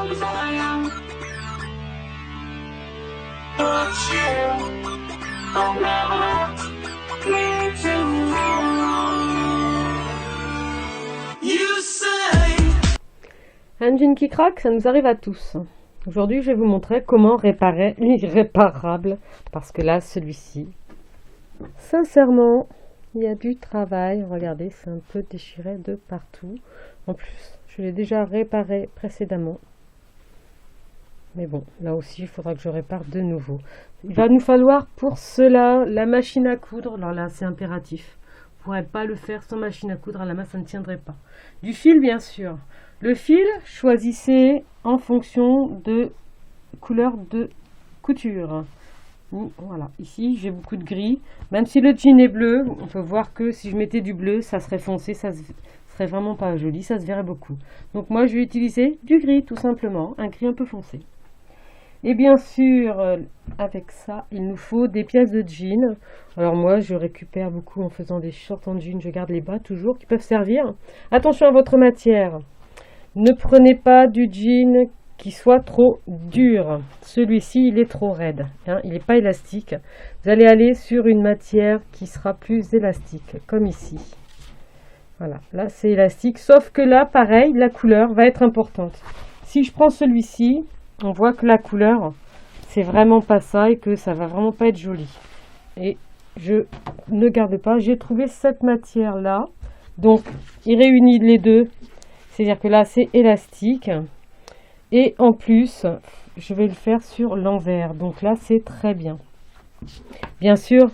Un jean qui craque, ça nous arrive à tous. Aujourd'hui, je vais vous montrer comment réparer l'irréparable. Parce que là, celui-ci, sincèrement, il y a du travail. Regardez, c'est un peu déchiré de partout. En plus, je l'ai déjà réparé précédemment. Mais bon, là aussi, il faudra que je répare de nouveau. Il va nous falloir pour cela la machine à coudre. Alors là, c'est impératif. Vous ne pourrez pas le faire sans machine à coudre. À la main, ça ne tiendrait pas. Du fil, bien sûr. Le fil, choisissez en fonction de couleur de couture. Voilà, ici, j'ai beaucoup de gris. Même si le jean est bleu, on peut voir que si je mettais du bleu, ça serait foncé. Ça serait vraiment pas joli. Ça se verrait beaucoup. Donc moi, je vais utiliser du gris, tout simplement. Un gris un peu foncé. Et bien sûr, avec ça, il nous faut des pièces de jean. Alors moi, je récupère beaucoup en faisant des shorts en jean. Je garde les bas toujours, qui peuvent servir. Attention à votre matière. Ne prenez pas du jean qui soit trop dur. Celui-ci, il est trop raide. Hein, il n'est pas élastique. Vous allez aller sur une matière qui sera plus élastique, comme ici. Voilà, là c'est élastique. Sauf que là, pareil, la couleur va être importante. Si je prends celui-ci, on voit que la couleur, c'est vraiment pas ça et que ça va vraiment pas être joli. Et je ne garde pas. J'ai trouvé cette matière-là. Donc, il réunit les deux. C'est-à-dire que là, c'est élastique. Et en plus, je vais le faire sur l'envers. Donc là, c'est très bien. Bien sûr,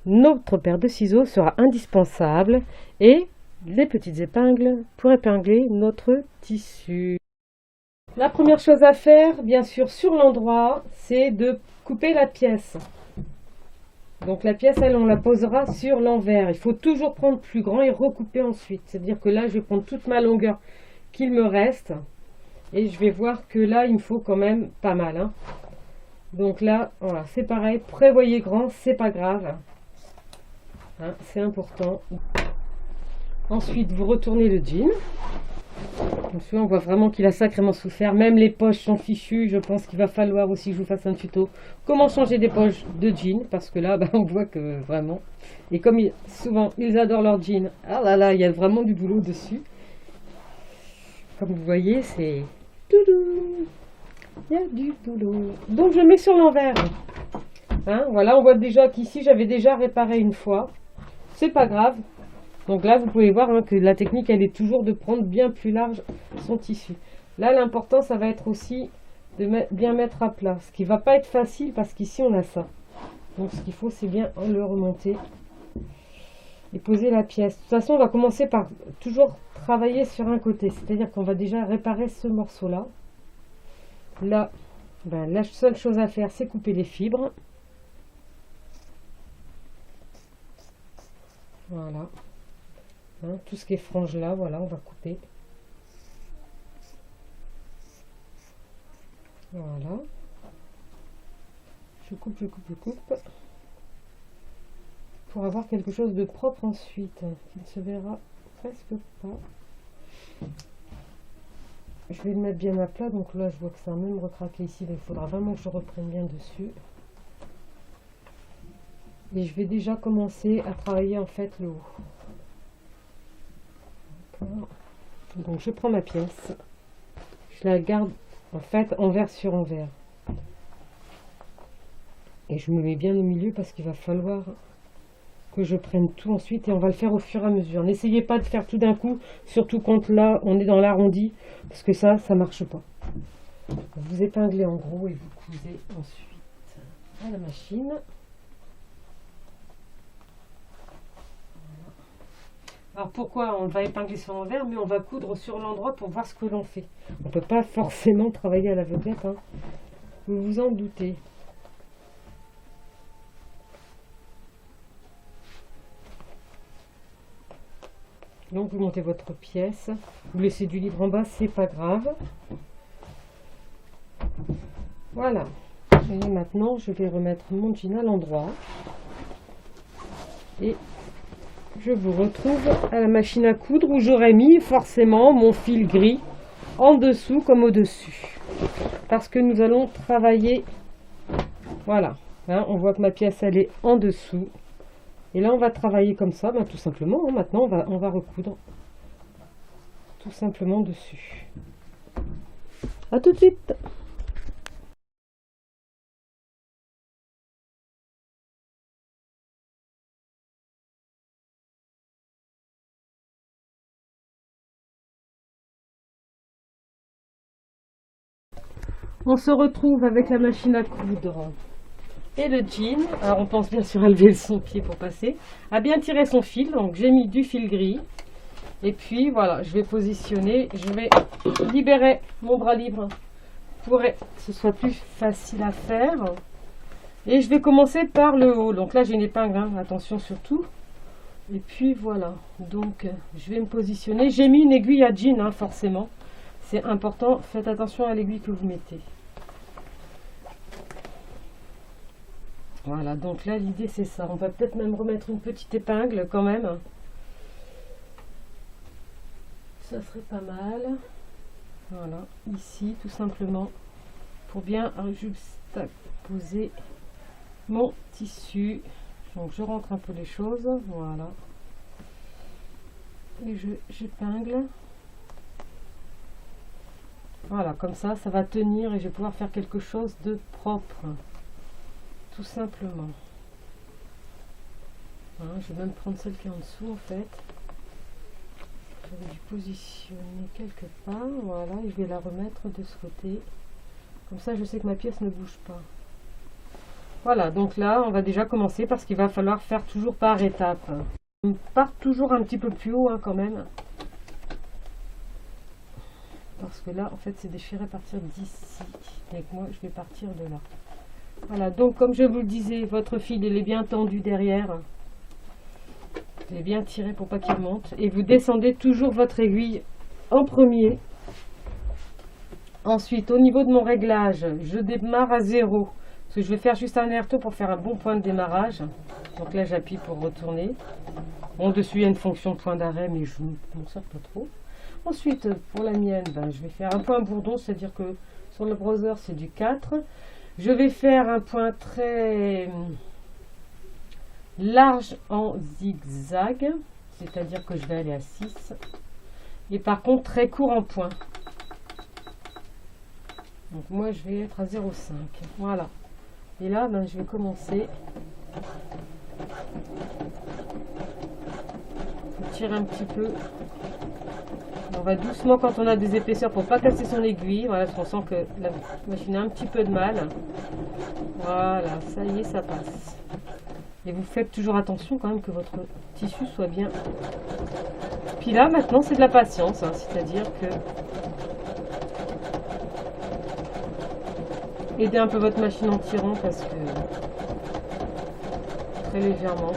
notre paire de ciseaux sera indispensable. Et les petites épingles pour épingler notre tissu. La première chose à faire, bien sûr, sur l'endroit, c'est de couper la pièce. Donc la pièce, elle, on la posera sur l'envers. Il faut toujours prendre plus grand et recouper ensuite. C'est-à-dire que là, je vais prendre toute ma longueur qu'il me reste. Et je vais voir que là, il me faut quand même pas mal. Hein. Donc là, voilà, c'est pareil. Prévoyez grand, c'est pas grave. Hein, c'est important. Ensuite, vous retournez le jean. On voit vraiment qu'il a sacrément souffert. Même les poches sont fichues. Je pense qu'il va falloir aussi que je vous fasse un tuto. Comment changer des poches de jean. Parce que là, on voit que vraiment... Et comme souvent, ils adorent leur jean. Ah là là, il y a vraiment du boulot dessus. Comme vous voyez, c'est... Toudou, il y a du boulot. Donc, je mets sur l'envers. Hein, voilà, on voit déjà qu'ici, j'avais déjà réparé une fois. C'est pas grave. Donc là, vous pouvez voir que la technique, elle est toujours de prendre bien plus large son tissu. Là, l'important, ça va être aussi de bien mettre à plat. Ce qui ne va pas être facile parce qu'ici, on a ça. Donc, ce qu'il faut, c'est bien le remonter et poser la pièce. De toute façon, on va commencer par toujours travailler sur un côté. C'est-à-dire qu'on va déjà réparer ce morceau-là. Là, la seule chose à faire, c'est couper les fibres. Voilà. Hein, tout ce qui est frange là, voilà, on va couper. Voilà. Je coupe, je coupe, je coupe. Pour avoir quelque chose de propre ensuite, qui ne se verra presque pas. Je vais le mettre bien à plat, donc là je vois que ça a même recraqué ici, donc il faudra vraiment que je reprenne bien dessus. Et je vais déjà commencer à travailler en fait le haut. Donc je prends ma pièce, je la garde en fait envers sur envers. Et je me mets bien au milieu parce qu'il va falloir que je prenne tout ensuite et on va le faire au fur et à mesure. N'essayez pas de faire tout d'un coup, surtout quand là on est dans l'arrondi, parce que ça marche pas. Vous épinglez en gros et vous cousez ensuite à la machine. Alors pourquoi on va épingler sur l'envers, mais on va coudre sur l'endroit pour voir ce que l'on fait. On ne peut pas forcément travailler à l'aveuglette, hein. Vous vous en doutez. Donc vous montez votre pièce, vous laissez du libre en bas, c'est pas grave. Voilà. Et maintenant je vais remettre mon jean à l'endroit. Et je vous retrouve à la machine à coudre où j'aurais mis forcément mon fil gris en dessous comme au-dessus. parce que nous allons travailler, voilà, hein, on voit que ma pièce elle est en dessous, et là on va travailler comme ça, tout simplement, hein, maintenant on va recoudre tout simplement dessus. À tout de suite. On se retrouve avec la machine à coudre et le jean. Alors on pense bien sûr à lever son pied pour passer, à bien tirer son fil. Donc j'ai mis du fil gris. Et puis voilà, je vais positionner, je vais libérer mon bras libre pour que ce soit plus facile à faire. Et je vais commencer par le haut. Donc là j'ai une épingle, hein, attention surtout. Et puis voilà, donc je vais me positionner. J'ai mis une aiguille à jean, hein, forcément. C'est important, faites attention à l'aiguille que vous mettez. Voilà, donc là l'idée c'est ça. On va peut-être même remettre une petite épingle quand même. Ça serait pas mal. Voilà, ici tout simplement pour bien juxtaposer mon tissu. Donc je rentre un peu les choses, voilà. Et j'épingle. Voilà, comme ça va tenir et je vais pouvoir faire quelque chose de propre. Tout simplement. Voilà, je vais même prendre celle qui est en dessous en fait. J'aurais dû positionner quelque part, voilà, et je vais la remettre de ce côté. Comme ça, je sais que ma pièce ne bouge pas. Voilà, donc là, on va déjà commencer parce qu'il va falloir faire toujours par étapes. On part toujours un petit peu plus haut, hein, quand même. Parce que là, en fait, c'est déchiré à partir d'ici. Et que moi, je vais partir de là. Voilà, donc comme je vous le disais, votre fil, il est bien tendu derrière. Vous allez bien tirer pour pas qu'il monte. Et vous descendez toujours votre aiguille en premier. Ensuite, au niveau de mon réglage, je démarre à 0. Parce que je vais faire juste un aller-retour pour faire un bon point de démarrage. Donc là, j'appuie pour retourner. Bon, dessus, il y a une fonction de point d'arrêt, mais je ne m'en sers pas trop. Ensuite, pour la mienne, je vais faire un point bourdon, c'est-à-dire que sur le browser, c'est du 4. Je vais faire un point très large en zigzag, c'est-à-dire que je vais aller à 6. Et par contre, très court en point. Donc moi, je vais être à 0,5. Voilà. Et là, je vais commencer. Je tire un petit peu. On va doucement quand on a des épaisseurs pour pas casser son aiguille. Voilà, parce qu'on sent que la machine a un petit peu de mal. Voilà, ça y est, ça passe. Et vous faites toujours attention quand même que votre tissu soit bien. Puis là, maintenant, c'est de la patience. Hein, c'est-à-dire que aidez un peu votre machine en tirant parce que très légèrement.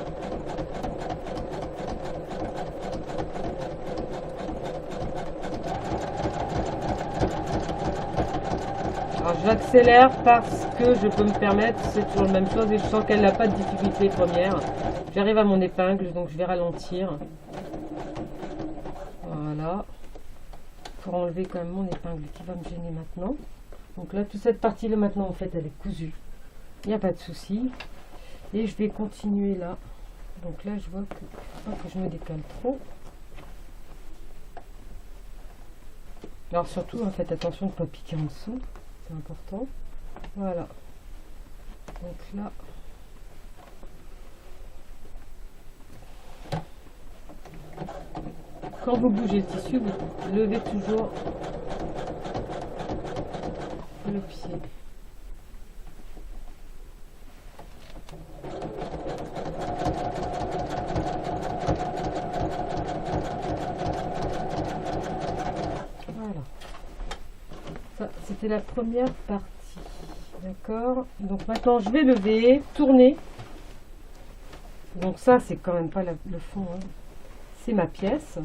Alors j'accélère parce que je peux me permettre, c'est toujours la même chose et je sens qu'elle n'a pas de difficulté première. J'arrive à mon épingle, donc je vais ralentir. Voilà. Pour enlever quand même mon épingle qui va me gêner maintenant. Donc là, toute cette partie-là maintenant, en fait, elle est cousue. Il n'y a pas de souci. Et je vais continuer là. Donc là, je vois que faut pas que je me décale trop. Alors surtout, faites attention de ne pas piquer en dessous. C'est important. Voilà. Donc là, quand vous bougez le tissu, vous levez toujours le pied. Voilà. Ça, c'était la première partie. D'accord. Donc maintenant, je vais lever, tourner. Donc ça, c'est quand même pas le fond. Hein. C'est ma pièce.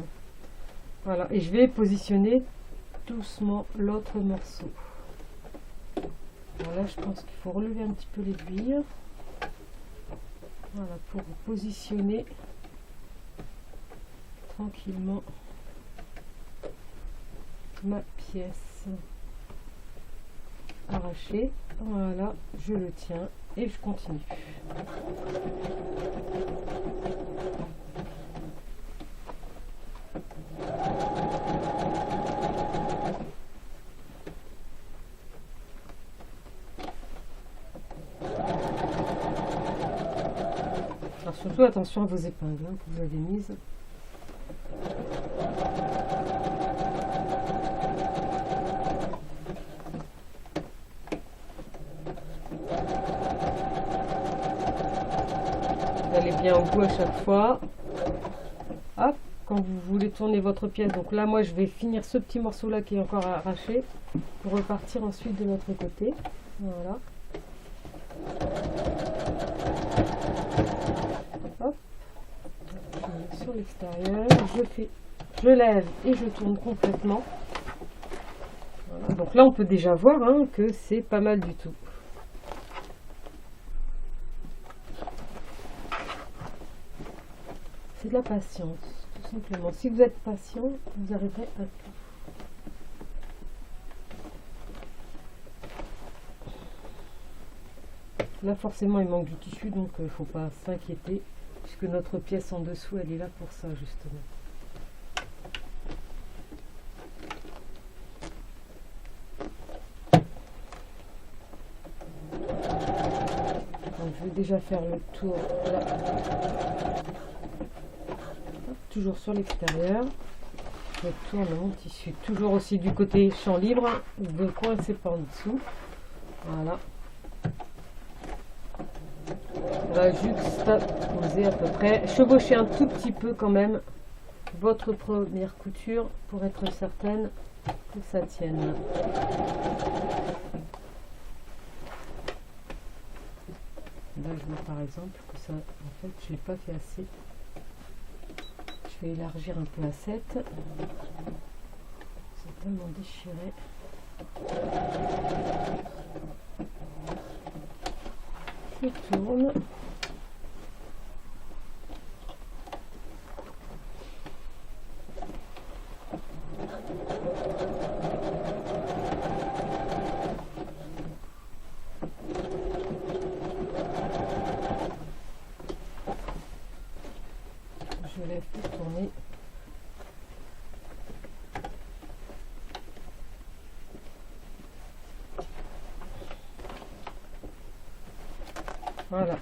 Voilà. Et je vais positionner doucement l'autre morceau. Alors là, je pense qu'il faut relever un petit peu l'aiguille. Voilà, pour positionner tranquillement ma pièce. arraché. Voilà, je le tiens et je continue. Alors surtout attention à vos épingles hein, que vous avez mises. Vous allez bien au bout à chaque fois. Hop, quand vous voulez tourner votre pièce. Donc là, moi, je vais finir ce petit morceau-là qui est encore arraché pour repartir ensuite de l'autre côté. Voilà. Hop. Je mets sur l'extérieur. Je lève et je tourne complètement. Voilà. Donc là, on peut déjà voir hein, que c'est pas mal du tout. C'est de la patience, tout simplement. Si vous êtes patient, vous arriverez à tout. Là, forcément, il manque du tissu, donc il ne faut pas s'inquiéter, puisque notre pièce en dessous, elle est là pour ça, justement. Donc, je vais déjà faire le tour là. Toujours sur l'extérieur, je tourne mon tissu toujours aussi du côté champ libre, ne coincez pas en dessous. Voilà, on va juxtaposer à peu près, chevaucher un tout petit peu quand même votre première couture pour être certaine que ça tienne. Là je vois par exemple que ça, en fait je l'ai pas fait assez. Je vais élargir un peu à 7. C'est tellement déchiré. Je tourne. Je lève pour tourner. Voilà.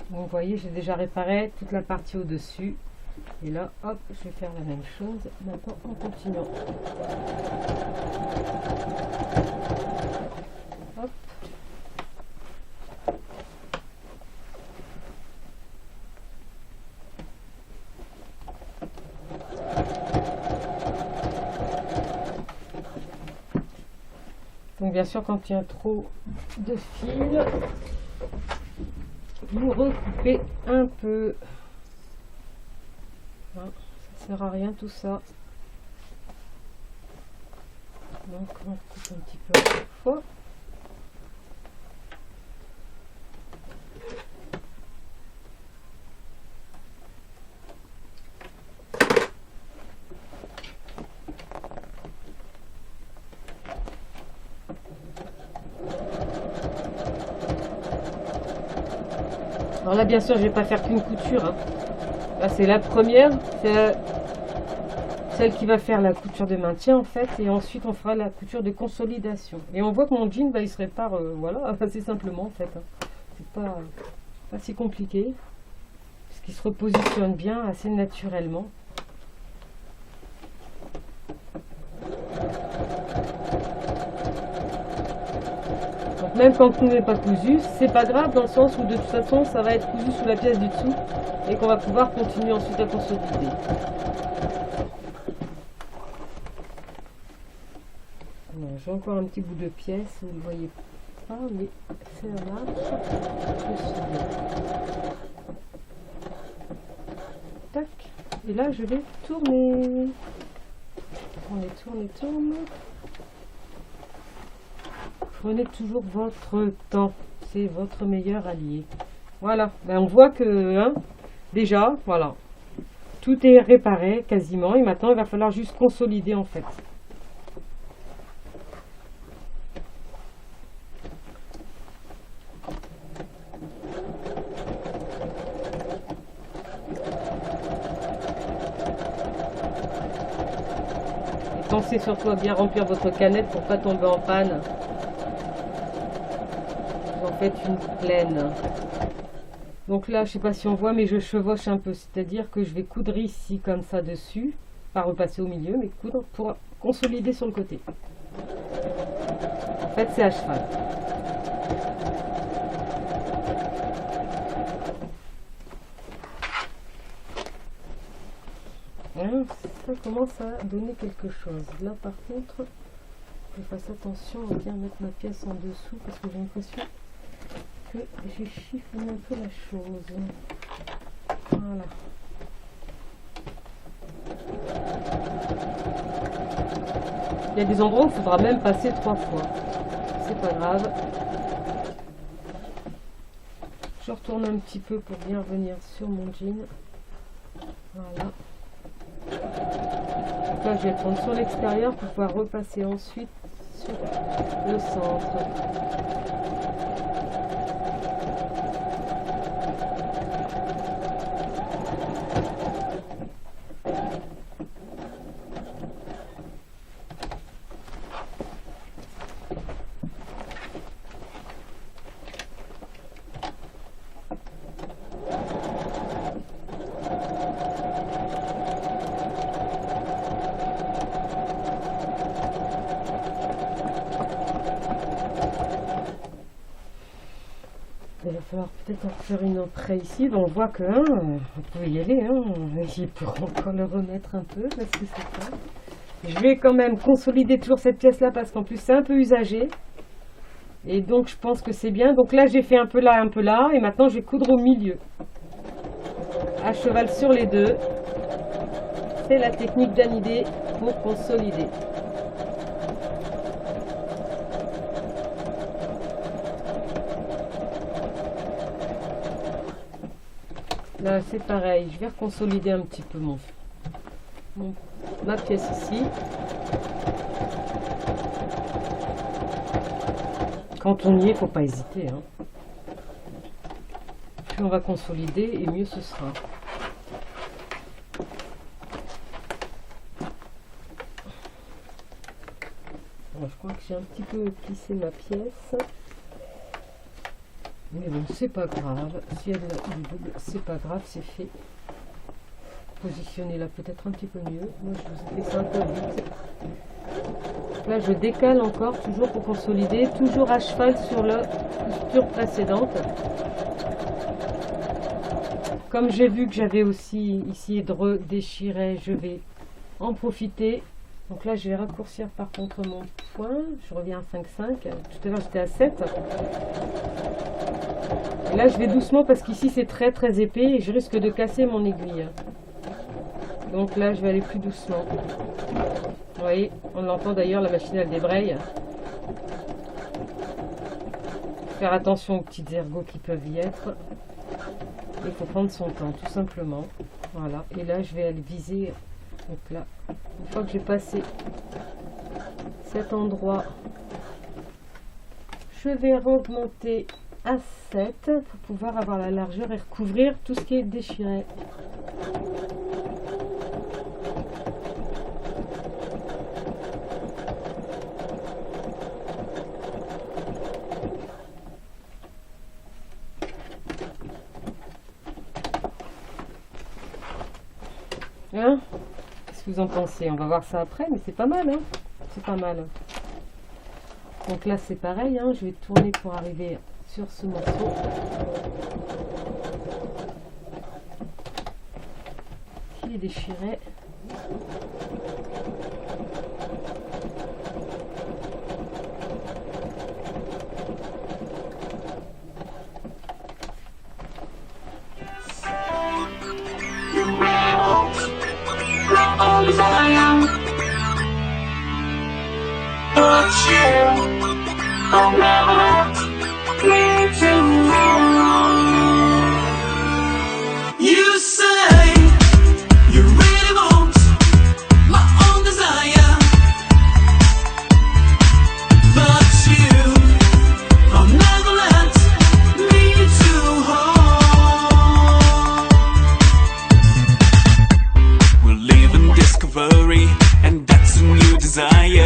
Donc, vous voyez, j'ai déjà réparé toute la partie au-dessus. Et là, hop, je vais faire la même chose. Maintenant, en continuant. Hop. Donc bien sûr, quand il y a trop de fil, vous recoupez un peu. Ça ne sert à rien tout ça. Donc on coupe un petit peu à chaque fois. Alors là, bien sûr, je vais pas faire qu'une couture. Hein. Là, c'est la première, c'est celle qui va faire la couture de maintien en fait, et ensuite on fera la couture de consolidation. Et on voit que mon jean, bah, il se répare, voilà, assez simplement en fait. Hein. C'est pas si compliqué, parce qu'il se repositionne bien, assez naturellement. Même quand tout n'est pas cousu, c'est pas grave dans le sens où de toute façon ça va être cousu sous la pièce du dessous et qu'on va pouvoir continuer ensuite à consolider. J'ai encore un petit bout de pièce, vous ne le voyez pas, mais c'est un arche. Tac. Et là je vais tourner. Tourner. Prenez toujours votre temps, c'est votre meilleur allié. Voilà, ben on voit que hein, déjà, voilà, tout est réparé quasiment et maintenant il va falloir juste consolider en fait. pensez surtout à bien remplir votre canette pour pas tomber en panne. Vous en faites une pleine. Donc là, je sais pas si on voit, mais je chevauche un peu. C'est-à-dire que je vais coudre ici, comme ça, dessus. Pas repasser au milieu, mais coudre pour consolider sur le côté. En fait, c'est à cheval. Ça commence à donner quelque chose. Là, par contre, je fasse attention à bien mettre ma pièce en dessous parce que j'ai l'impression que j'ai chiffonné un peu la chose. Voilà. Il y a des endroits où il faudra même passer 3 fois. C'est pas grave. Je retourne un petit peu pour bien venir sur mon jean. Voilà. Donc là, je vais prendre sur l'extérieur pour pouvoir repasser ensuite sur le centre. Il va falloir peut-être en faire une après ici. On voit que on peut y aller. Il pourra encore le remettre un peu parce que c'est ça. Je vais quand même consolider toujours cette pièce-là parce qu'en plus c'est un peu usagé. Et donc je pense que c'est bien. Donc là j'ai fait un peu là, et maintenant je vais coudre au milieu. À cheval sur les deux. C'est la technique d'Anidé pour consolider. Là c'est pareil, je vais reconsolider un petit peu ma pièce ici. Quand on y est, faut pas hésiter. Plus on va consolider et mieux ce sera. Alors, je crois que j'ai un petit peu plissé ma pièce. Mais bon, c'est pas grave. Si elle est double, c'est pas grave, c'est fait. Positionnez-la peut-être un petit peu mieux. Moi, je vous ai fait ça un peu vite. Là, je décale encore, toujours pour consolider, toujours à cheval sur la posture précédente. Comme j'ai vu que j'avais aussi ici de redéchirer, je vais en profiter. Donc là, je vais raccourcir par contre mon point. Je reviens à 5,5. Tout à l'heure, j'étais à 7. Et là, je vais doucement parce qu'ici, c'est très très épais et je risque de casser mon aiguille. Donc là, je vais aller plus doucement. Vous voyez, on l'entend d'ailleurs, la machine, elle débraye. Faire attention aux petites ergots qui peuvent y être. Il faut prendre son temps, tout simplement. Voilà, et là, je vais aller viser. Donc là, une fois que j'ai passé cet endroit, je vais remonter à 7 pour pouvoir avoir la largeur et recouvrir tout ce qui est déchiré. Qu'est-ce que vous en pensez? On va voir ça après, mais c'est pas mal, c'est pas mal. Donc là, c'est pareil, je vais tourner pour arriver sur ce morceau. Qui est déchiré. You say you really want my own desire, but you will never let me to hold. We're living discovery, and that's a new desire. desire.